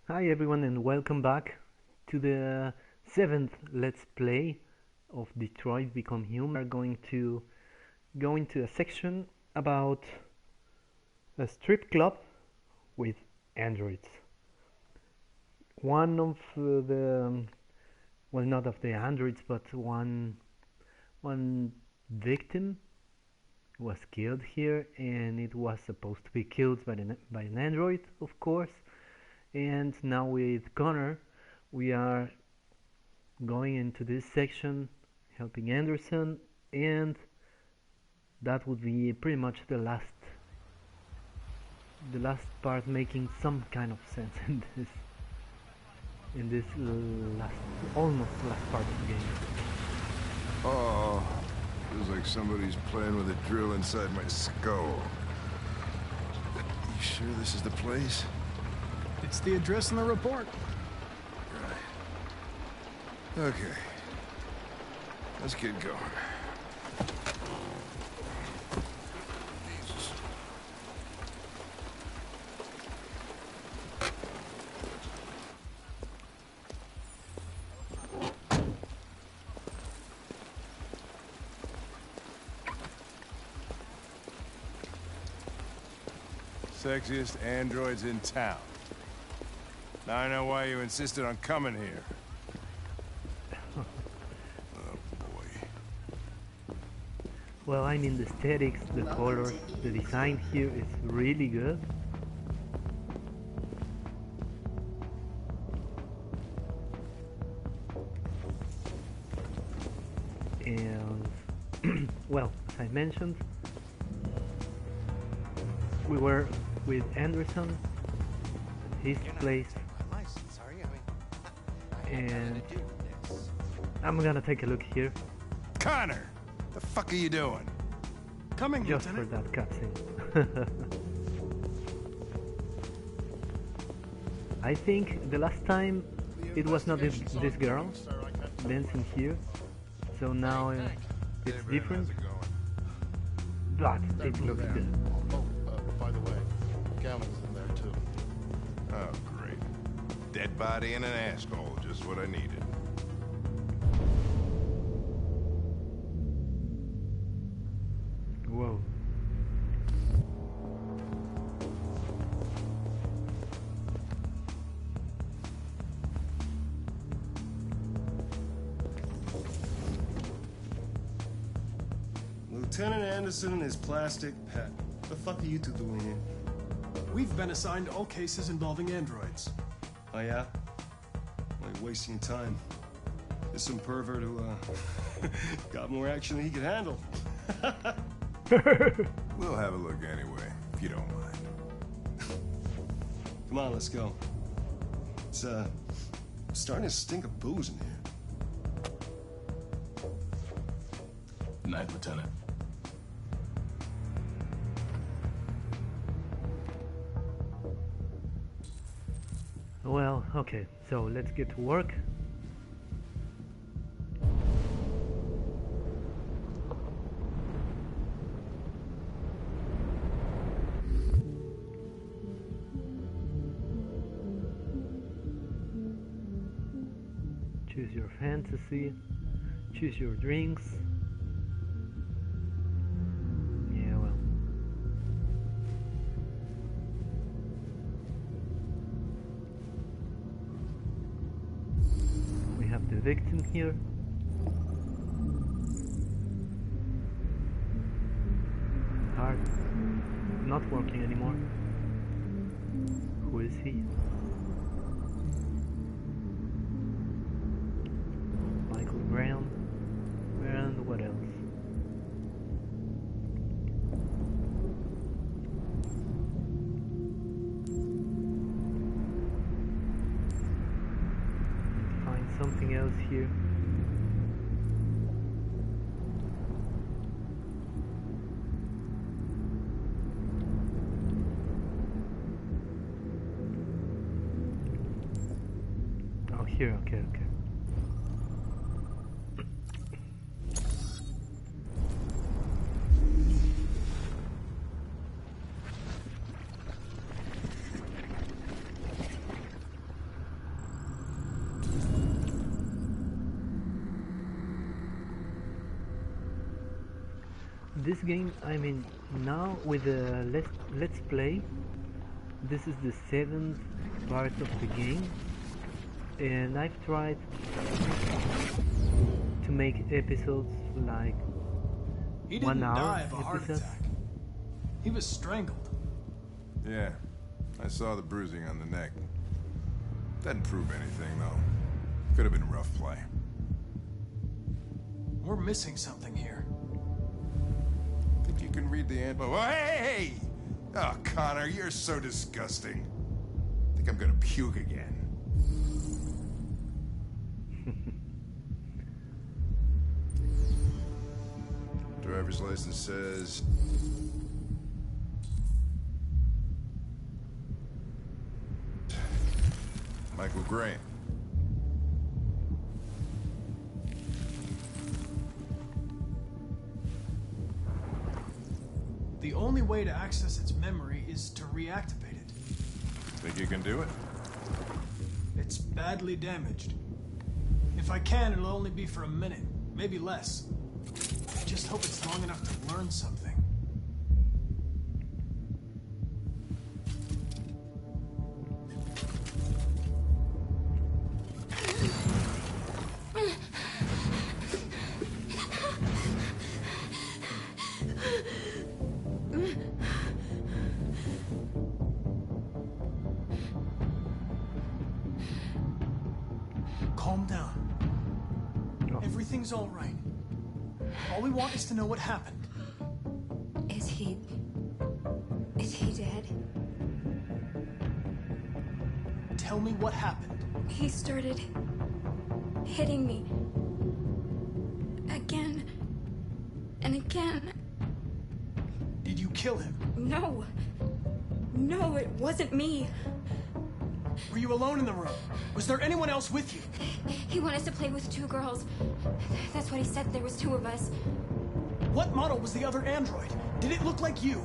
Hi everyone and welcome back to the seventh Let's Play of Detroit Become Human. We are going to go into a section about a strip club with androids. One of well, not of the androids, but one victim was killed here, and it was supposed to be killed by an android, of course. And now with Connor, we are going into this section helping Anderson, and that would be pretty much the last part making some kind of sense in this almost last part of the game. Oh, feels like somebody's playing with a drill inside my skull. You sure this is the place? It's the address in the report. Right. Okay. Let's get going. Jesus. Sexiest androids in town. Now I know why you insisted on coming here. Oh, boy. Well, I mean, the aesthetics, the colors, the design here is really good. And well, as I mentioned, we were with Anderson, his place, and I'm gonna take a look here. Connor! The fuck are you doing? Coming, Just Lieutenant. for that cutscene. I think the last time it was not this girl dancing here, so now it's different, but it looks good. By the way, Gavin's in there too. Oh, great. Dead body and an asshole, just what I needed. Whoa. Lieutenant Anderson and his plastic pet. What the fuck are you two doing here? We've been assigned all cases involving androids. Oh, yeah? Well, you're wasting your time. There's some pervert who, got more action than he could handle. We'll have a look anyway, if you don't mind. Come on, let's go. It's, starting to stink of booze in here. Night, Lieutenant. Well, okay, so let's get to work. Choose your fantasy, choose your drinks. Yeah, well. We have the victim here. Heart not working anymore. Who is he? Michael Brown. And what else? Find something else here. Oh, here, okay. this game, I mean, now with the let's play, this is the 7th part of the game, and I've tried to make episodes like He 1 didn't hour die of a heart episodes. attack. He was strangled. Yeah, I saw the bruising on the neck. Doesn't prove anything, though. Could have been rough play. We're missing something here. Think you can read the info? Oh, hey! Oh, Connor, you're so disgusting. Think I'm gonna puke again. Driver's license says... Michael Gray. The only way to access its memory is to reactivate it. Think you can do it? It's badly damaged. If I can, it'll only be for a minute, maybe less. I just hope it's long enough to learn something. Calm down. Oh. Everything's all right. All we want is to know what happened. Is he dead? Tell me what happened. He started hitting me. Again. And again. Did you kill him? No. No, it wasn't me. Were you alone in the room? Was there anyone else with you? He wanted us to play with 2 girls. That's what he said. There was 2 of us. What model was the other android? Did it look like you?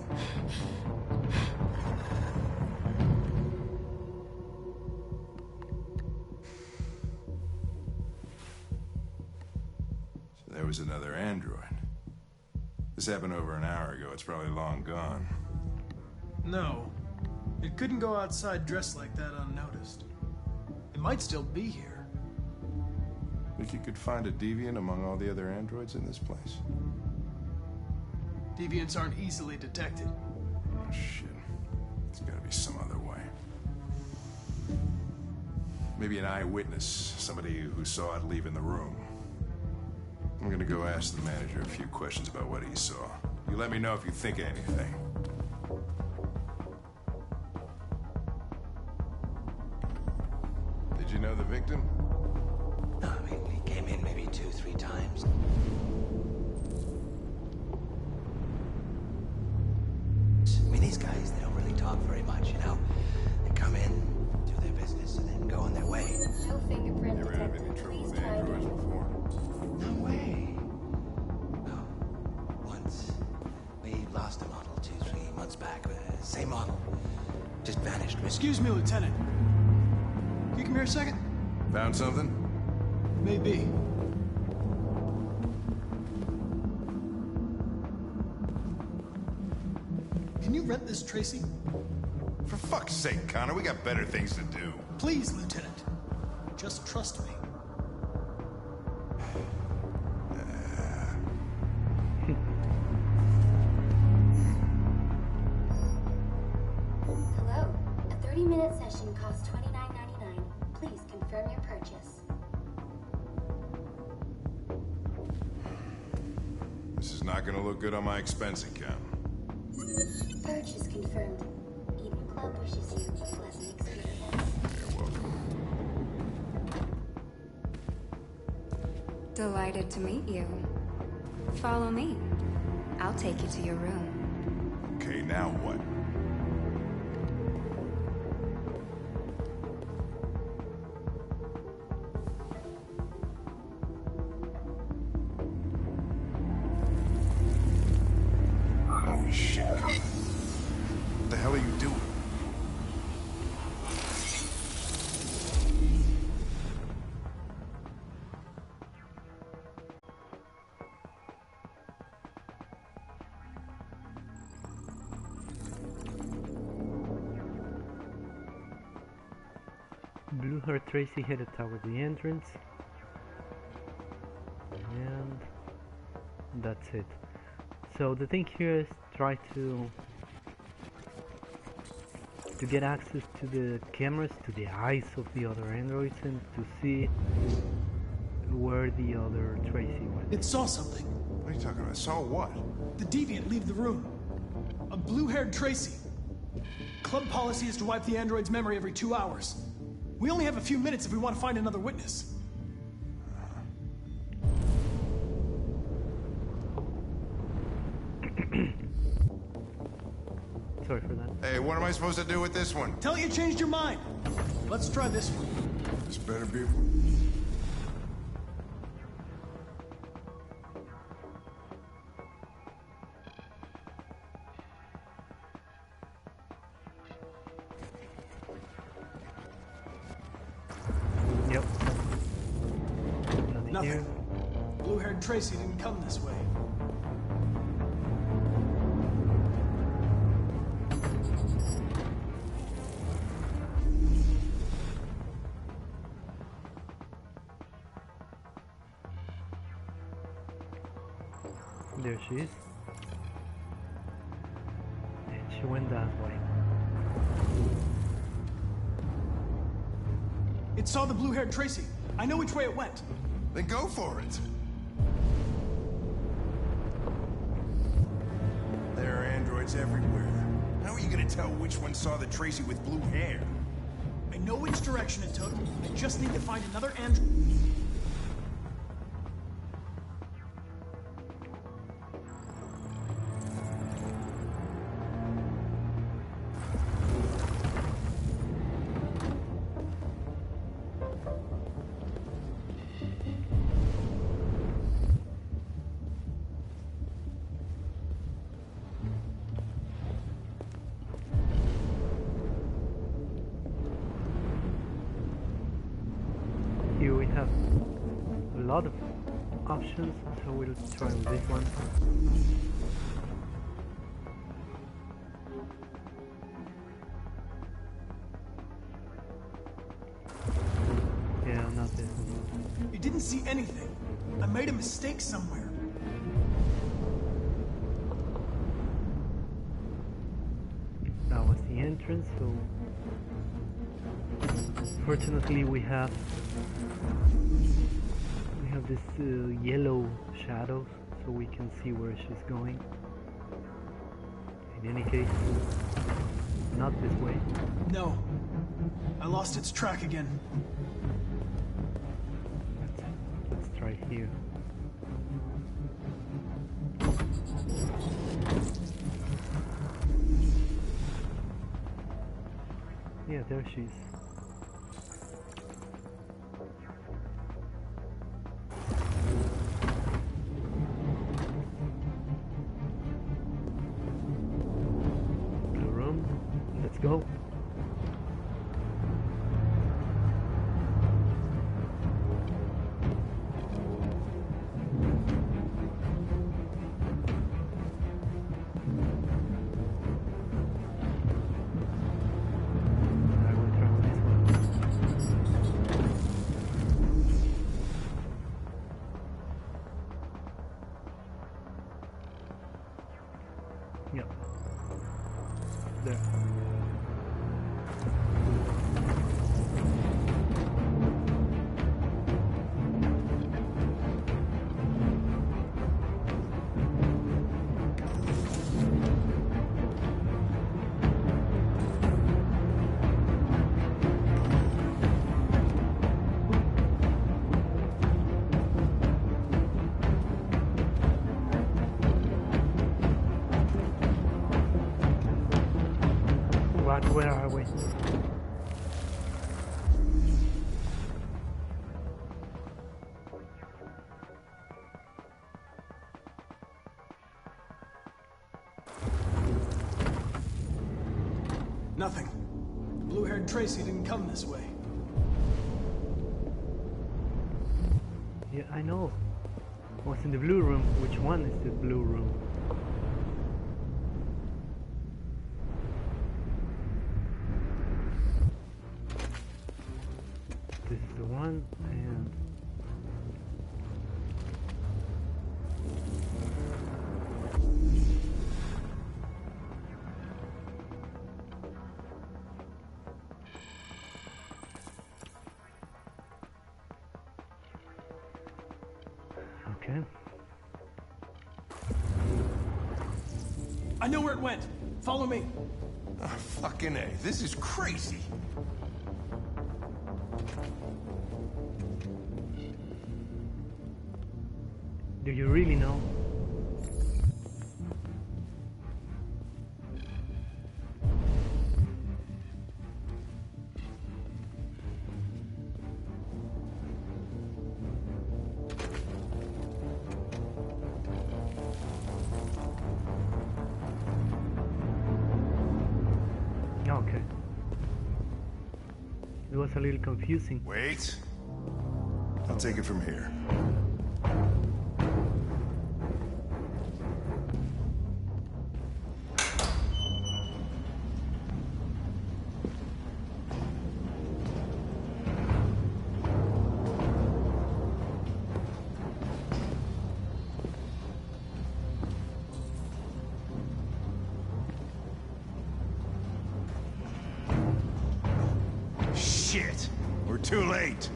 So there was another android. This happened over an hour ago. It's probably long gone. No. It couldn't go outside dressed like that unnoticed. It might still be here. Think you could find a deviant among all the other androids in this place? Deviants aren't easily detected. Oh, shit. There's gotta be some other way. Maybe an eyewitness, somebody who saw it leaving the room. I'm gonna go ask the manager a few questions about what he saw. You let me know if you think of anything. Did you know the victim? No, I mean, he came in maybe 2-3 times. I mean, these guys, they don't really talk very much, you know? They come in, do their business, and then go on their way. No fingerprint Never had detected. any trouble Please with try androids again. before. No way. No. Once, we lost a model 2-3 months back. Same model. Just vanished. Excuse me, Lieutenant. Can you come here a second? Found something? Maybe. Can you rent this, Tracy? For fuck's sake, Connor, we got better things to do. Please, Lieutenant. Just trust me. Hello. A 30-minute session costs $29.99. Please confirm your purchase. This is not gonna look good on my expense account. Purchase confirmed. Eden Club wishes you a pleasant experience. You're welcome. Delighted to meet you. Follow me. I'll take you to your room. Okay, now what? Holy shit. What the hell are you doing? Blue-haired Tracy headed towards the entrance, and that's it. So the thing here is try to get access to the cameras, to the eyes of the other androids, and to see where the other Tracy went. It saw something. What are you talking about? Saw what? The Deviant leave the room. A blue-haired Tracy. Club policy is to wipe the android's memory every 2 hours. We only have a few minutes if we want to find another witness. Sorry for that. Hey, what am I supposed to do with this one? Tell it you changed your mind. Let's try this one. This better be... Yep. Nothing here. Nothing. Blue-haired Tracy didn't come this way. There she is. And she went that way. It saw the blue-haired Tracy. I know which way it went. Then go for it. There are androids everywhere. How are you gonna tell which one saw the Tracy with blue hair? I know which direction it took. I just need to find another android. Here we have a lot of options, so we'll try with this one. Yeah, not this one. You didn't see anything. I made a mistake somewhere. That was the entrance, so fortunately we have this yellow shadows, so we can see where she's going. In any case, not this way. No. I lost its track again. Let's try here. Yeah, there she is. Blue room. Let's go. I will try with this one. Yep. There. What? Where are we? Nothing. The blue-haired Tracy didn't come this way. Yeah, I know. What's in the blue room? Which one is the blue room? one, and okay. I know where it went. Follow me. Oh, fucking A. This is crazy. Do you really know? Okay. It was a little confusing. Wait. I'll take it from here. Shit! We're too late.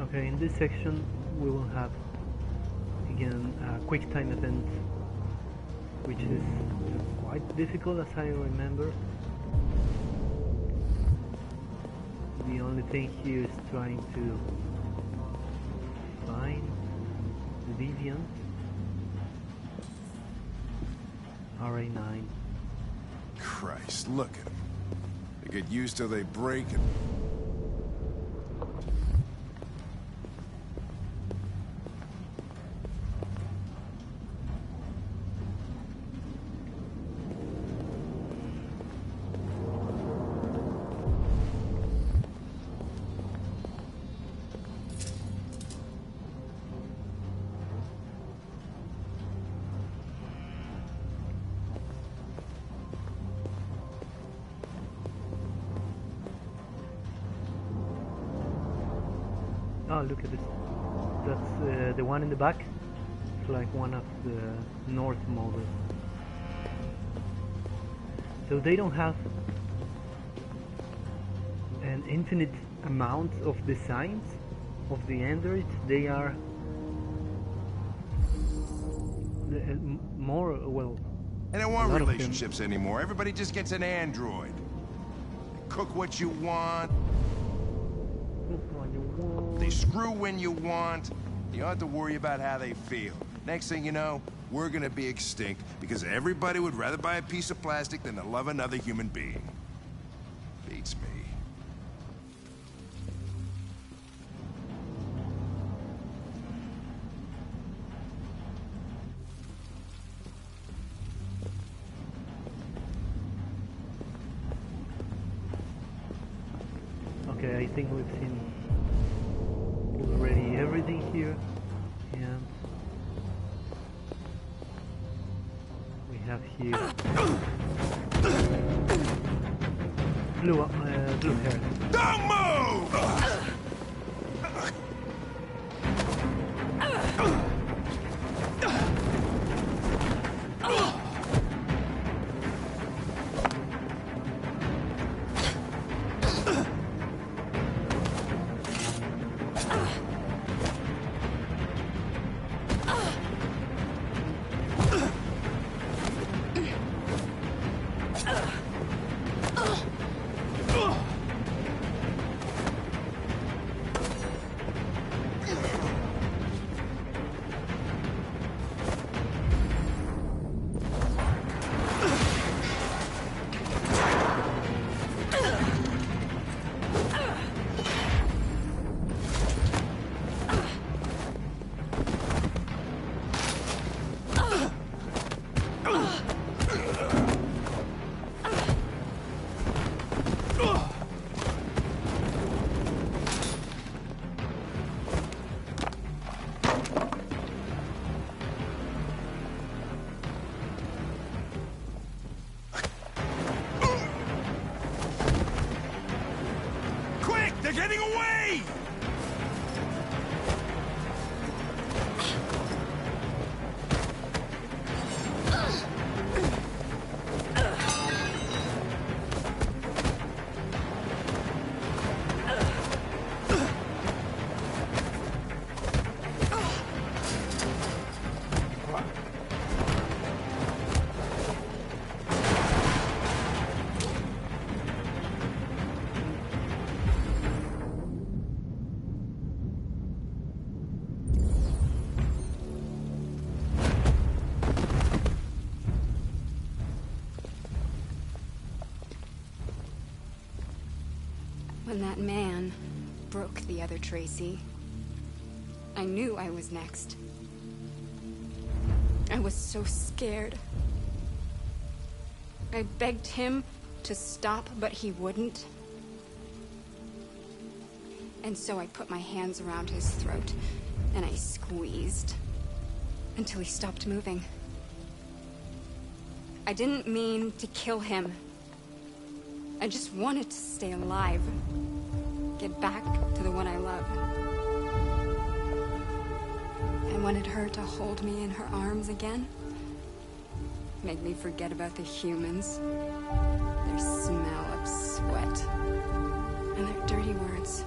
Okay, in this section we will have again a quick time event, which is quite difficult as I remember. The only thing here is trying to find the deviant. RA9. Christ, look at them. They get used till they break and... Oh, look at this. That's the one in the back. It's like one of the North models. So they don't have an infinite amount of designs of the androids. They are more, well... They don't want relationships anymore. Everybody just gets an android. They cook what you want. They screw when you want. You don't have to worry about how they feel. Next thing you know, we're gonna be extinct because everybody would rather buy a piece of plastic than to love another human being. Beats me. Okay, I think we've seen already everything here, and we have here blue hair. Don't move! getting away! When that man broke the other Tracy, I knew I was next. I was so scared. I begged him to stop, but he wouldn't. And so I put my hands around his throat, and I squeezed until he stopped moving. I didn't mean to kill him. I just wanted to stay alive. Get back to the one I love. I wanted her to hold me in her arms again. Make me forget about the humans. Their smell of sweat. And their dirty words.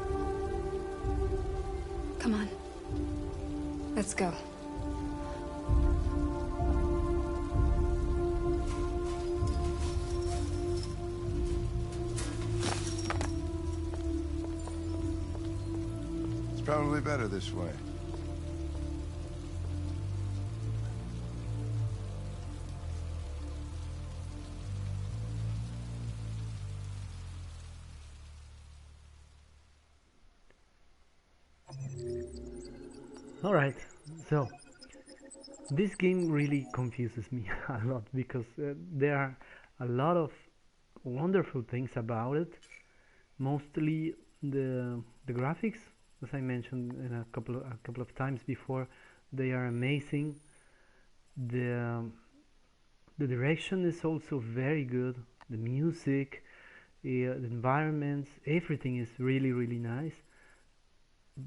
Come on. Let's go. Probably better this way. Alright, so this game really confuses me a lot because there are a lot of wonderful things about it. Mostly the graphics. As I mentioned in a couple of times before, they are amazing. The direction is also very good. The music, the environments, everything is really nice.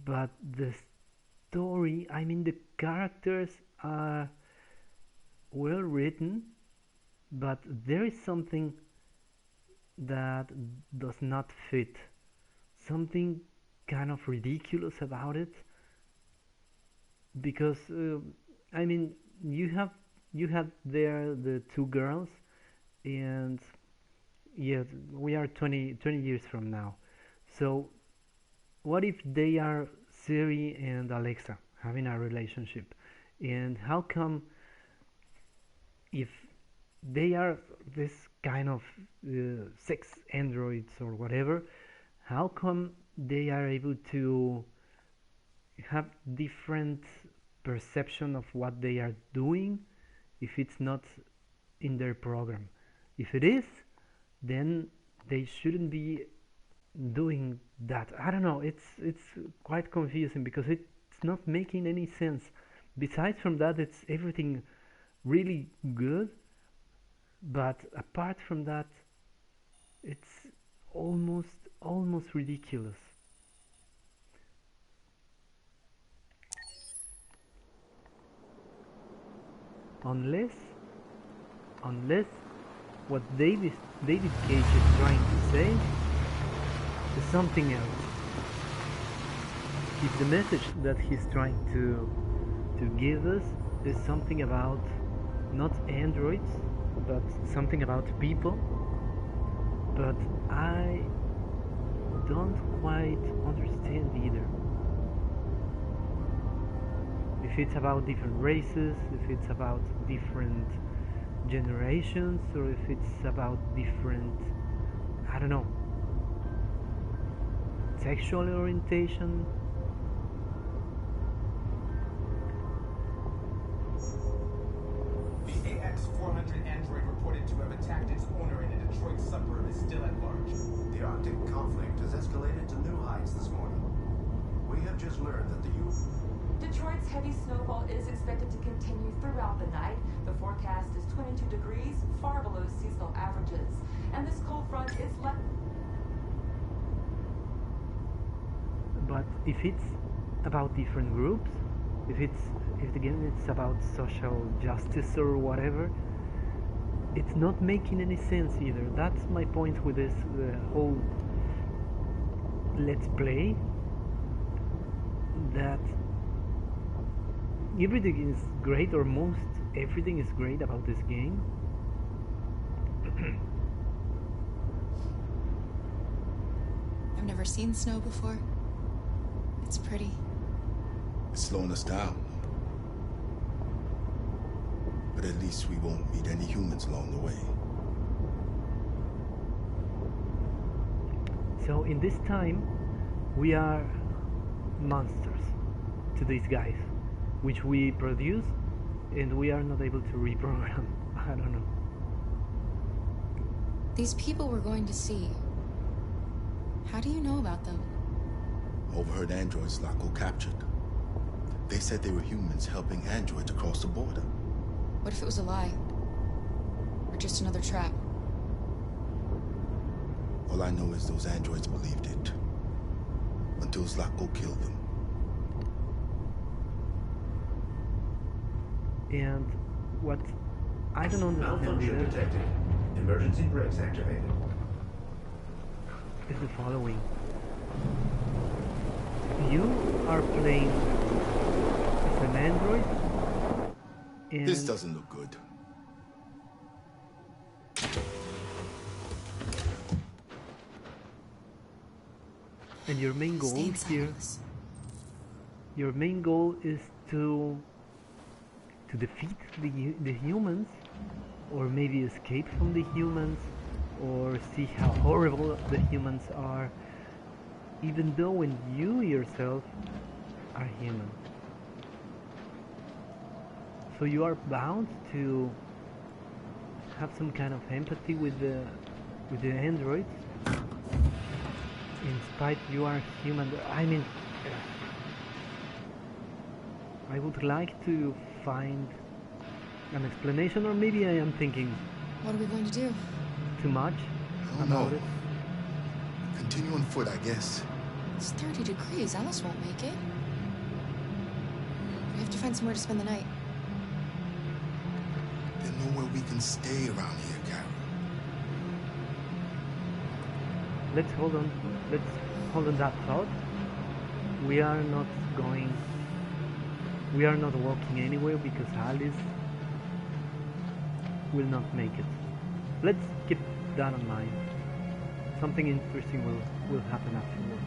But the story, I mean, the characters are well written, but there is something that does not fit. Something kind of ridiculous about it, because I mean, you had there the two girls, and yeah, we are 20 years from now. So what if they are Siri and Alexa having a relationship, and how come if they are this kind of sex androids or whatever, how come they are able to have different perception of what they are doing if it's not in their program? If it is, then they shouldn't be doing that. I don't know, it's quite confusing because it's not making any sense. Besides from that, it's everything really good, but apart from that, it's almost ridiculous. Unless what David Cage is trying to say is something else. If the message that he's trying to give us is something about not androids, but something about people, but I don't quite understand either. If it's about different races, if it's about different generations, or if it's about different, I don't know, sexual orientation. The AX-400 android reported to have attacked its owner in a Detroit suburb is still at large. The Arctic conflict has escalated to new heights this morning. We have just learned that the Detroit's heavy snowfall is expected to continue throughout the night. The forecast is 22 degrees, far below seasonal averages. And this cold front is But if it's about different groups, if the game it's about social justice or whatever, it's not making any sense either. That's my point with this whole let's play, that everything is great, or most everything is great about this game. I've never seen snow before. It's pretty. It's slowing us down. But at least we won't meet any humans along the way. So in this time, we are monsters to these guys, which we produce, and we are not able to reprogram. I don't know. These people we're going to see, how do you know about them? Overheard androids Locko captured. They said they were humans helping androids across the border. What if it was a lie? Or just another trap? All I know is those androids believed it. Until Zlatko killed them. And what I don't understand Malfunction either detected. Emergency brakes activated. is the following. You are playing as an android, and This doesn't look good. and your main goal Stay in here, silence. your main goal is to defeat the humans, or maybe escape from the humans, or see how horrible the humans are, even though when you yourself are human. So you are bound to have some kind of empathy with the androids, in spite you are human. I mean, I would like to find an explanation, or maybe I am thinking What are we going to do? too much I don't about know. it. Continue on foot, I guess. It's 30 degrees. Alice won't make it. We have to find somewhere to spend the night. There's nowhere we can stay around here, Carol. Let's hold on that thought. We are not walking anywhere because Alice will not make it. Let's keep that in mind. Something interesting will happen afterwards.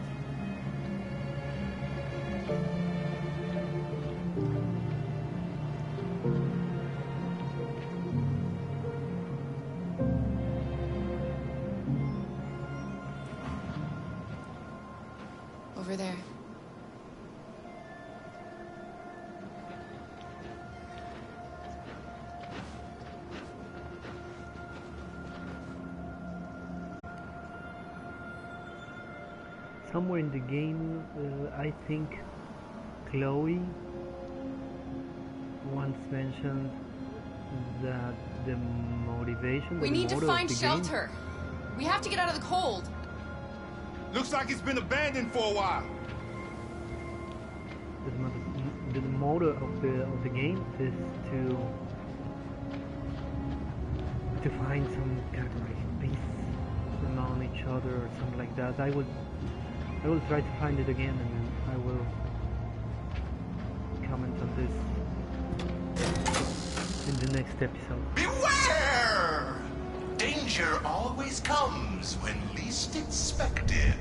Over there. Somewhere in the game, I think Chloe once mentioned that the motivation, We the need to motto of find the shelter. We have to get out of the cold. Looks like it's been abandoned for a while. The motto of the game is to find some kind of like peace among each other or something like that. I will try to find it again, and then I will comment on this in the next episode. Beware! Danger always comes when least expected.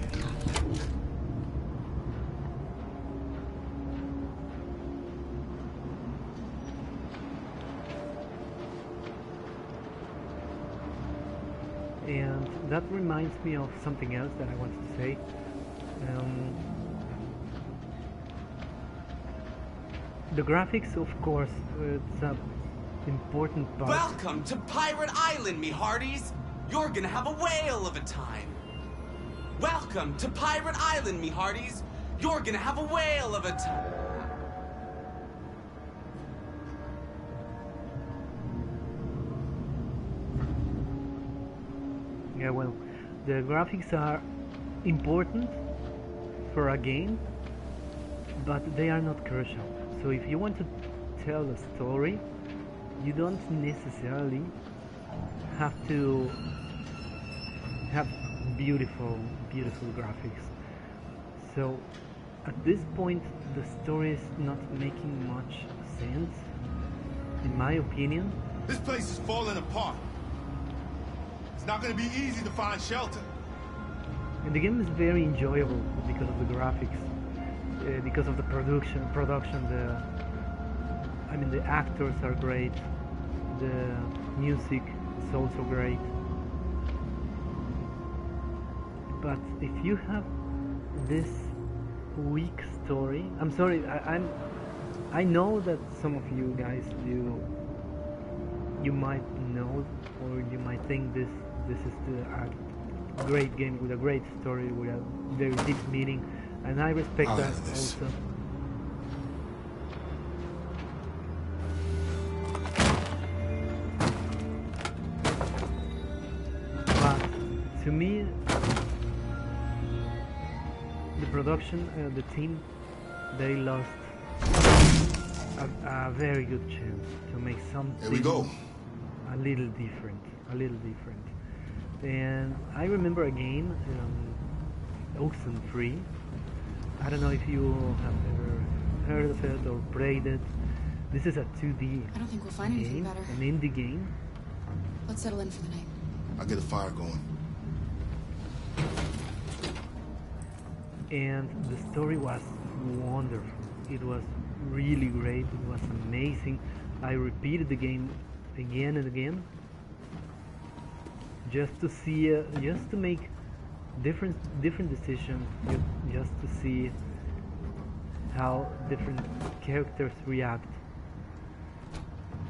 And that reminds me of something else that I wanted to say. The graphics, of course, it's an important part. Welcome to Pirate Island, me hearties! You're gonna have a whale of a time! Welcome to Pirate Island, me hearties! You're gonna have a whale of a time! Yeah, well, the graphics are important for a game, but they are not crucial. So if you want to tell a story, you don't necessarily have to have beautiful graphics. So at this point the story is not making much sense, in my opinion. This place is falling apart. It's not going to be easy to find shelter. And the game is very enjoyable because of the graphics, because of the production. The actors are great. The music is also great. But if you have this weak story, I'm sorry, I know that some of you guys you might know, or you might think this is a great game with a great story, with a very deep meaning, and I respect that also. But to me, the production, the team, they lost a very good chance to make something a little different. And I remember a game, Oxenfree. I don't know if you have ever heard of it or played it. This is a 2D I don't think we'll find anything better. an indie game. Let's settle in for the night. I'll get a fire going. And the story was wonderful. It was really great. It was amazing. I repeated the game again and again, just to see, just to make different decisions, just to see how different characters react.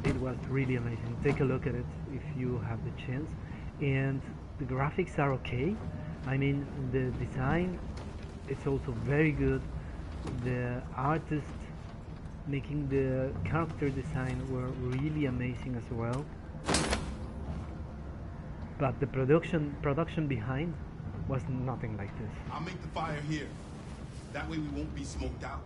It was really amazing. Take a look at it if you have the chance. And the graphics are okay. I mean, the design is also very good. The artists making the character design were really amazing as well. But the production behind was nothing like this. I'll make the fire here. That way we won't be smoked out.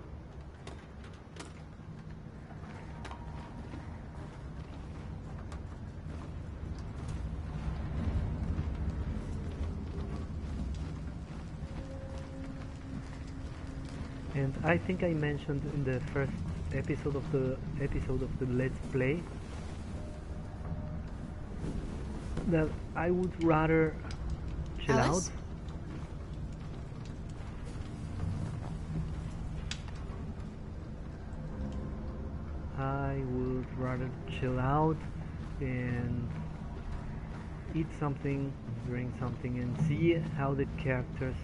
And I think I mentioned in the first episode of the Let's Play that I would rather chill Alice? out. I would rather chill out and eat something, drink something, and see how the characters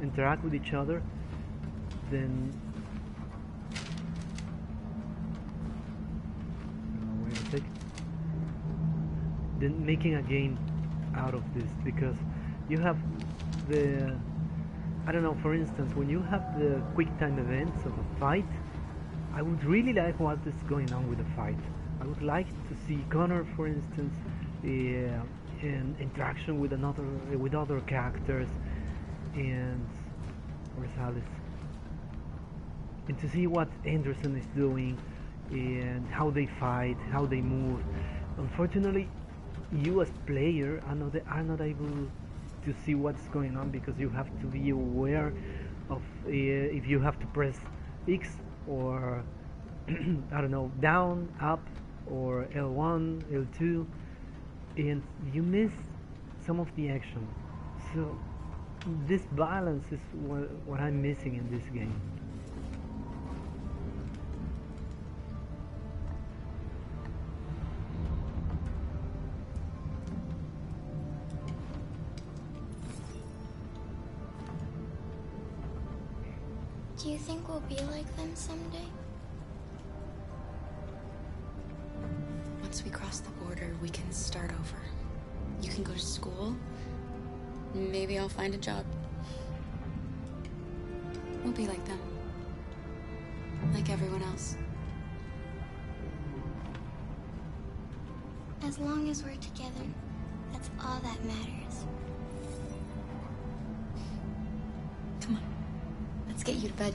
interact with each other. Then wait a sec. Then making a game out of this, because you have the, I don't know, for instance, when you have the quick time events of a fight, I would really like what is going on with the fight. I would like to see Connor, for instance, in interaction with other characters, and where's Alice? And to see what Anderson is doing and how they fight, how they move. Unfortunately, you as player are not able to see what's going on, because you have to be aware of if you have to press X or I don't know, down, up, or L1, L2, and you miss some of the action. So this balance is what I'm missing in this game. Do you think we'll be like them someday? Once we cross the border, we can start over. You can go to school. Maybe I'll find a job. We'll be like them. Like everyone else. As long as we're together, that's all that matters. Let's get you to bed.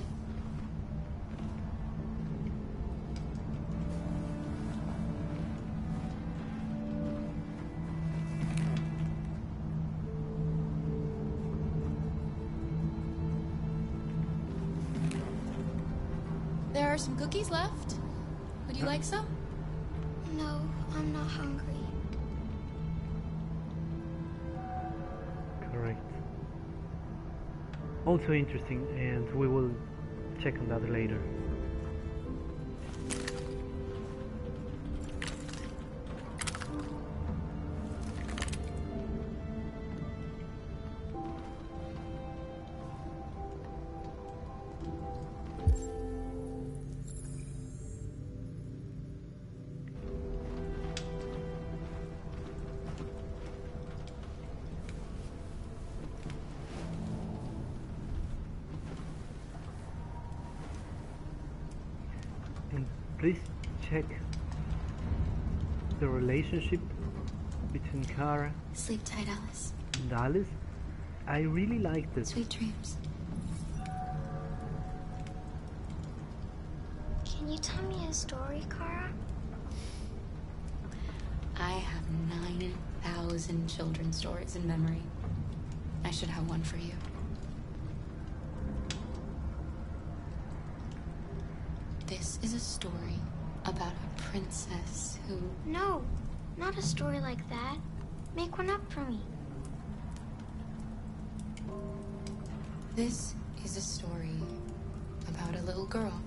There are some cookies left. Would you like some? No, I'm not hungry. Correct. Also interesting, and we will check on that later. And please check the relationship between Kara Sleep tight, Alice. and Alice. I really liked it. Sweet dreams. Can you tell me a story, Kara? I have 9,000 children's stories in memory. I should have one for you. This is a story about a princess who... No, not a story like that. Make one up for me. This is a story about a little girl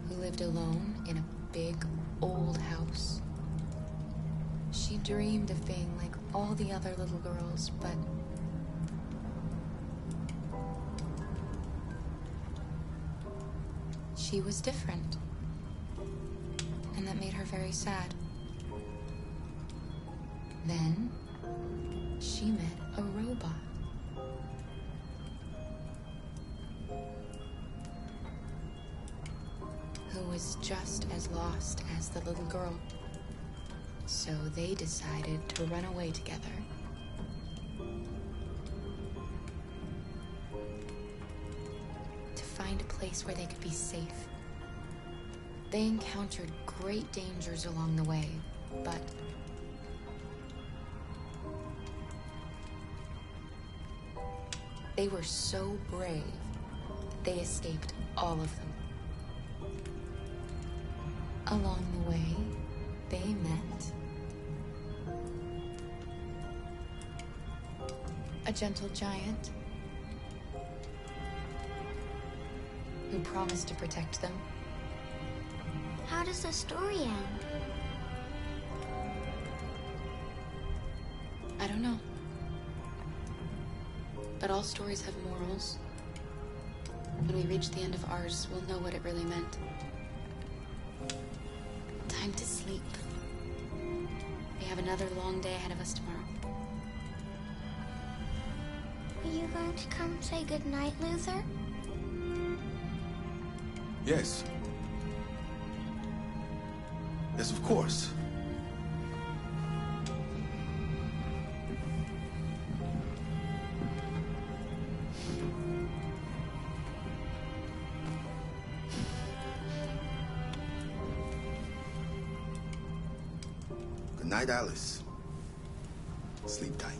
who lived alone in a big, old house. She dreamed of being like all the other little girls, but she was different, and that made her very sad. Then she met a robot. Who was just as lost as the little girl. So they decided to run away together. To find a place where they could be safe. They encountered great dangers along the way, but they were so brave, they escaped all of them. Along the way, they met a gentle giant who promised to protect them. How does the story end? I don't know. But all stories have morals. When we reach the end of ours, we'll know what it really meant. Time to sleep. We have another long day ahead of us tomorrow. Are you going to come say goodnight, Luther? Yes. Yes, of course. Good night, Alice. Sleep tight.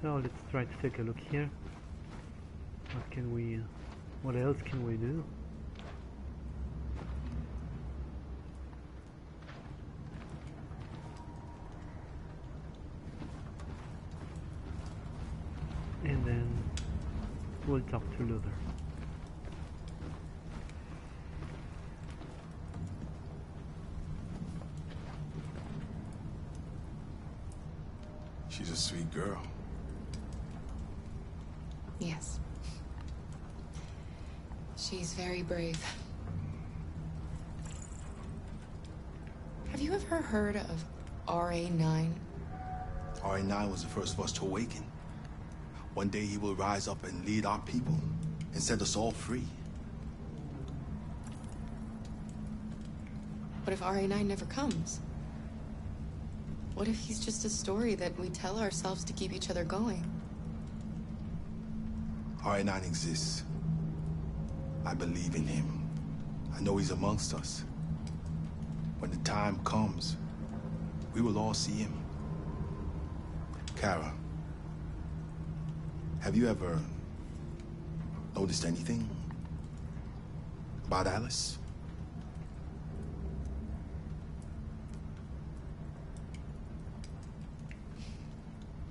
So let's try to take a look here. What else can we do? And then we'll talk to Luther. She's a sweet girl. Yes. She's very brave. Have you ever heard of RA9? RA9 was the first of us to awaken. One day he will rise up and lead our people and set us all free. What if RA9 never comes? What if he's just a story that we tell ourselves to keep each other going? RA9 exists. I believe in him. I know he's amongst us. When the time comes, we will all see him. Kara, have you ever noticed anything about Alice?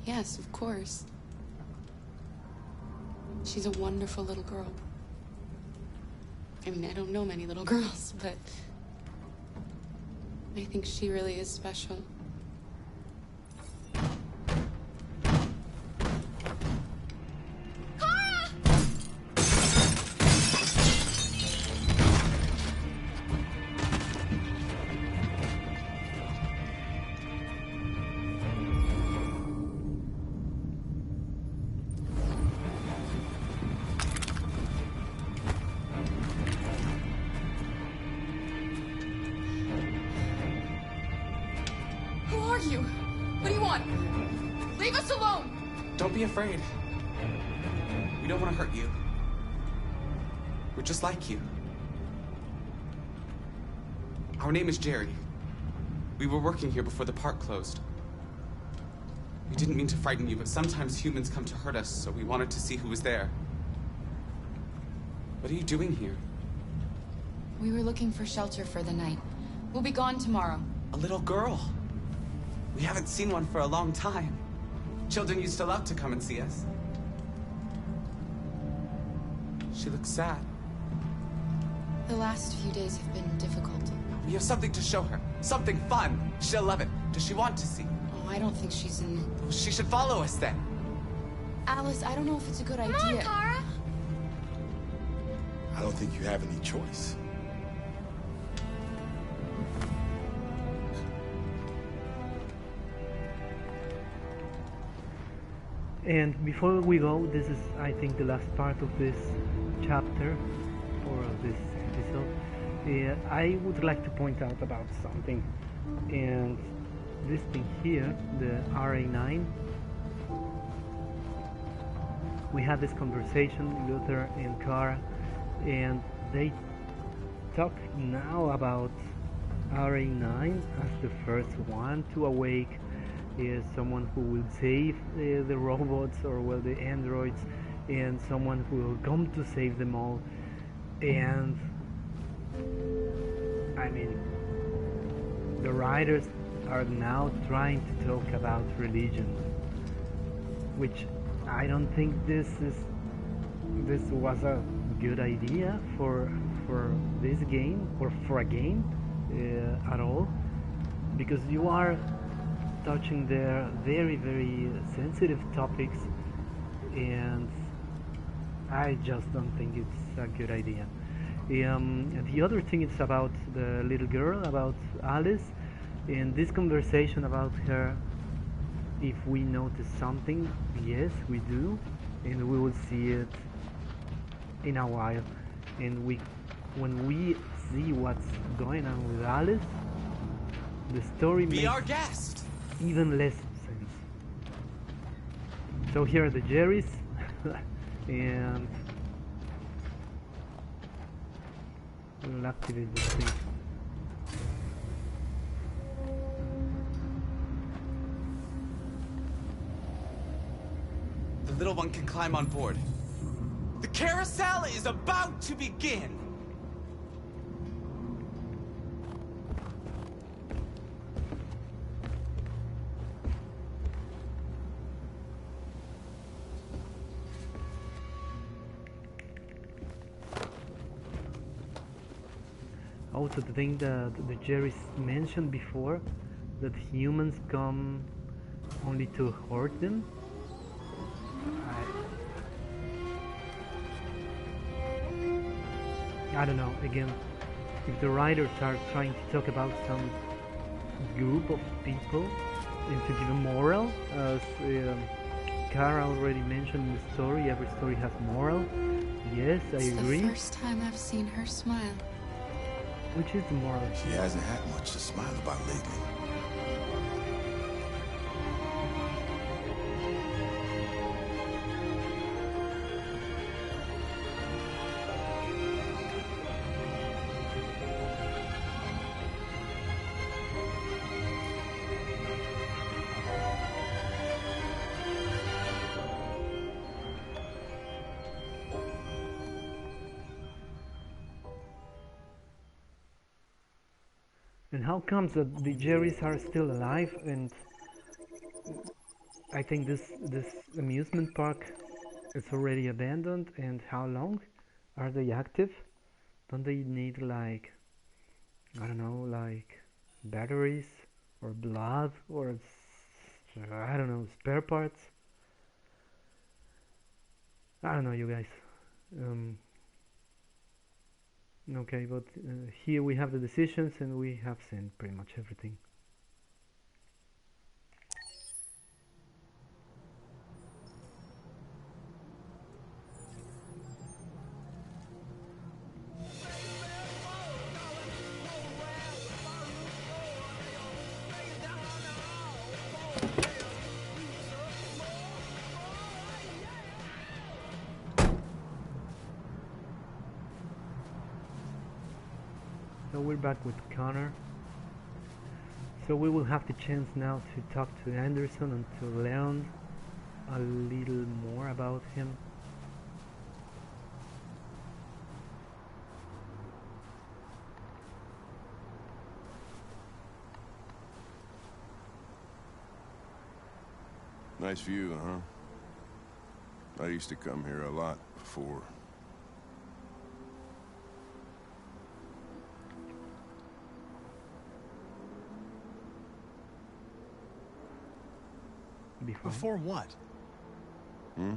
Yes, of course. She's a wonderful little girl. I mean, I don't know many little girls, but I think she really is special. Afraid. We don't want to hurt you. We're just like you. Our name is Jerry. We were working here before the park closed. We didn't mean to frighten you, but sometimes humans come to hurt us, so we wanted to see who was there. What are you doing here? We were looking for shelter for the night. We'll be gone tomorrow. A little girl. We haven't seen one for a long time. Children used to love to come and see us. She looks sad. The last few days have been difficult. We have something to show her. Something fun. She'll love it. Does she want to see? Oh, I don't think she's in... Well, she should follow us then. Alice, I don't know if it's a good idea. Come on, Kara! I don't think you have any choice. And before we go, this is, I think, the last part of this chapter, or this episode. I would like to point out about something. And this thing here, the RA9, we had this conversation, Luther and Kara, and they talk now about RA9 as the first one to awake, is someone who will save the robots, or well, the androids, and someone who will come to save them all. And I mean, the writers are now trying to talk about religion, which I don't think this was a good idea for this game, or for a game at all, because you are touching their very, very sensitive topics, and I just don't think it's a good idea. And the other thing is about the little girl, about Alice, and this conversation about her. If we notice something, yes, we do, and we will see it in a while. And when we see what's going on with Alice, the story makes our guest. Even less sense. So here are the Jerrys, and we'll activate this thing. The little one can climb on board. The carousel is about to begin. Also, the thing that the Jerrys mentioned before, that humans come only to hurt them. I don't know, again, if the writers are trying to talk about some group of people and to give a moral, as Kara already mentioned in the story, every story has moral. Yes, I agree. It's the first time I've seen her smile. Which is the moral? She hasn't had much to smile about lately. And how comes that the Jerrys are still alive? And I think this amusement park is already abandoned. And how long are they active? Don't they need, like, I don't know, like batteries or blood or I don't know, spare parts? I don't know, you guys. Okay, but here we have the decisions and we have seen pretty much everything. So we're back with Connor. So we will have the chance now to talk to Anderson and to learn a little more about him. Nice view, huh? I used to come here a lot before. Before what? Hmm?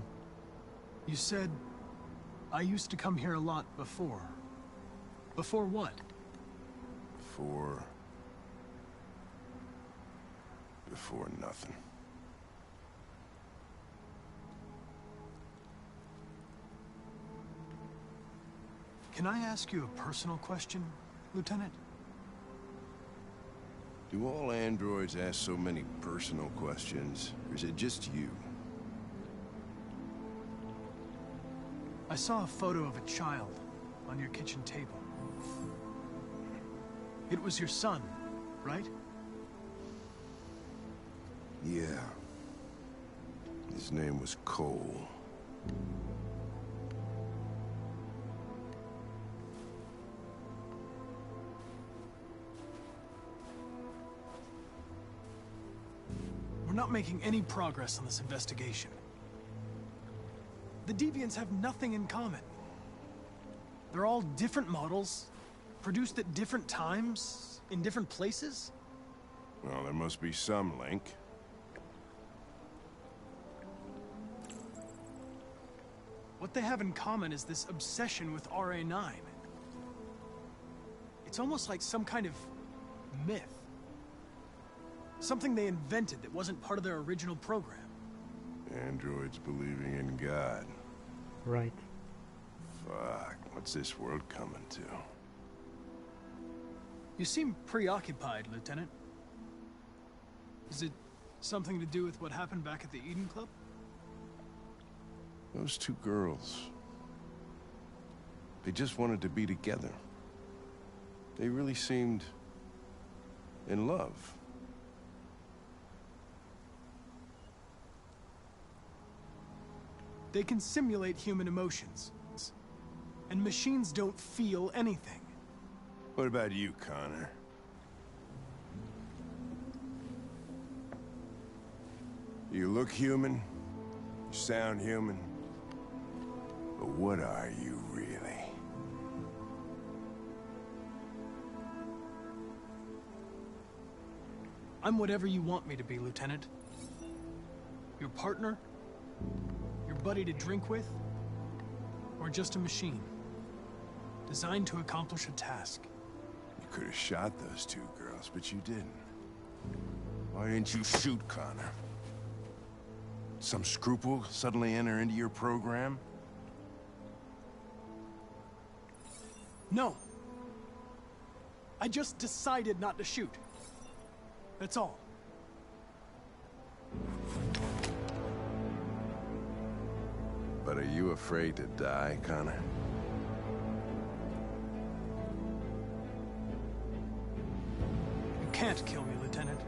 You said, I used to come here a lot before. Before what? Before nothing. Can I ask you a personal question, Lieutenant? Do all androids ask so many personal questions, or is it just you? I saw a photo of a child on your kitchen table. It was your son, right? Yeah. His name was Cole. We're not making any progress on this investigation. The Deviants have nothing in common. They're all different models, produced at different times, in different places. Well, there must be some link. What they have in common is this obsession with RA9. It's almost like some kind of myth. Something they invented that wasn't part of their original program. Androids believing in God. Right. Fuck, what's this world coming to? You seem preoccupied, Lieutenant. Is it something to do with what happened back at the Eden Club? Those two girls. They just wanted to be together. They really seemed in love. They can simulate human emotions. And machines don't feel anything. What about you, Connor? You look human, you sound human, but what are you really? I'm whatever you want me to be, Lieutenant. Your partner? Your buddy to drink with? Or just a machine? designed to accomplish a task. You could have shot those two girls, but you didn't. Why didn't you shoot Connor? Some scruple suddenly enter into your program? No. I just decided not to shoot. That's all. But are you afraid to die, Connor? You can't kill me, Lieutenant.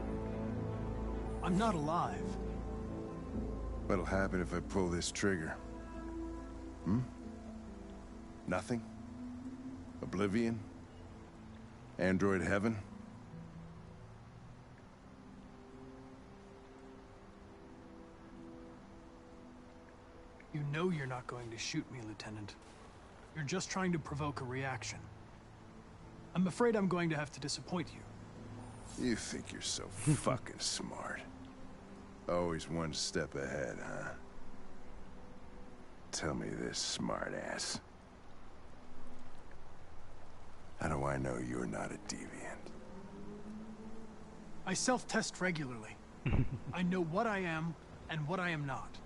I'm not alive. What'll happen if I pull this trigger? Hmm? Nothing? Oblivion? Android heaven? You know you're not going to shoot me, Lieutenant. You're just trying to provoke a reaction. I'm afraid I'm going to have to disappoint you. You think you're so fucking smart. Always one step ahead, huh? Tell me this, smartass. How do I know you're not a deviant? I self-test regularly. I know what I am and what I am not.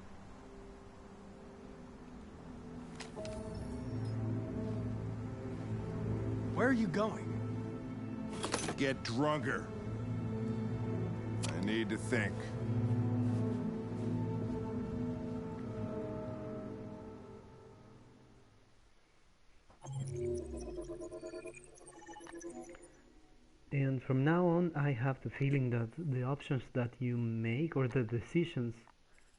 Where are you going? Get drunker. I need to think. And from now on, I have the feeling that the options that you make, or the decisions,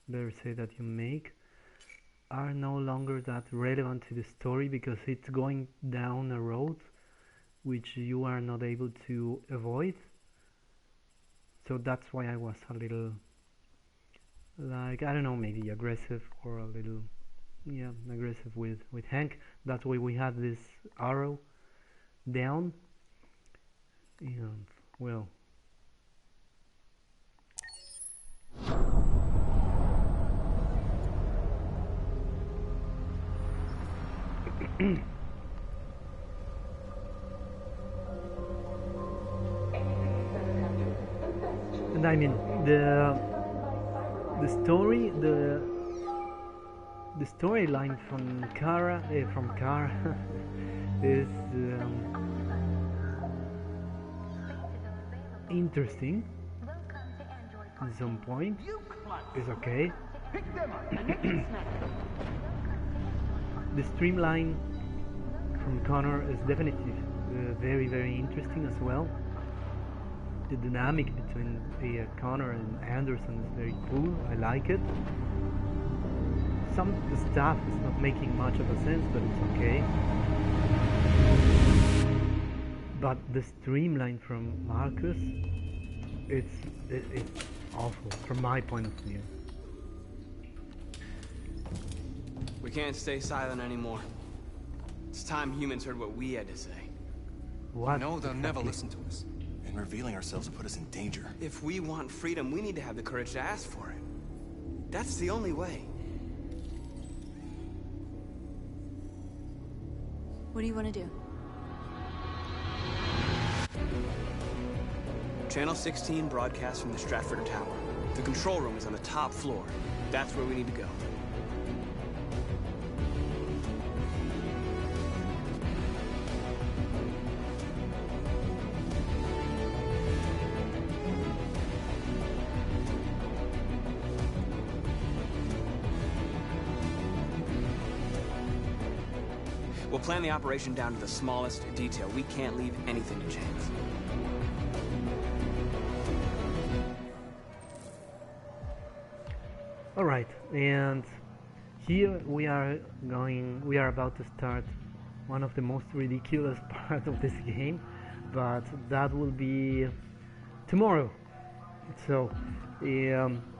better say, that you make, are no longer that relevant to the story, because it's going down a road which you are not able to avoid. So that's why I was a little, like, I don't know, maybe aggressive, or a little, yeah, aggressive with Hank. That's why we had this arrow down. And, well, and I mean the story, the storyline from Kara is interesting at some point. It's okay. The streamline from Connor is definitely very, very interesting as well. The dynamic between Connor and Anderson is very cool. I like it. Some of the stuff is not making much of a sense, but it's okay. But the streamline from Marcus, it's awful from my point of view. We can't stay silent anymore. It's time humans heard what we had to say. What? No, they'll never listen to us. And revealing ourselves will put us in danger. If we want freedom, we need to have the courage to ask for it. That's the only way. What do you want to do? Channel 16 broadcasts from the Stratford Tower. The control room is on the top floor. That's where we need to go. We'll plan the operation down to the smallest detail. We can't leave anything to chance. Alright, and here we are about to start one of the most ridiculous parts of this game, but that will be tomorrow. So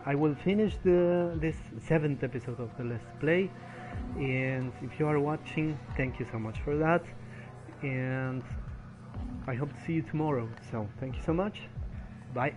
I will finish this 7th episode of the Let's Play, and if you are watching, thank you so much for that, and I hope to see you tomorrow. So thank you so much, bye.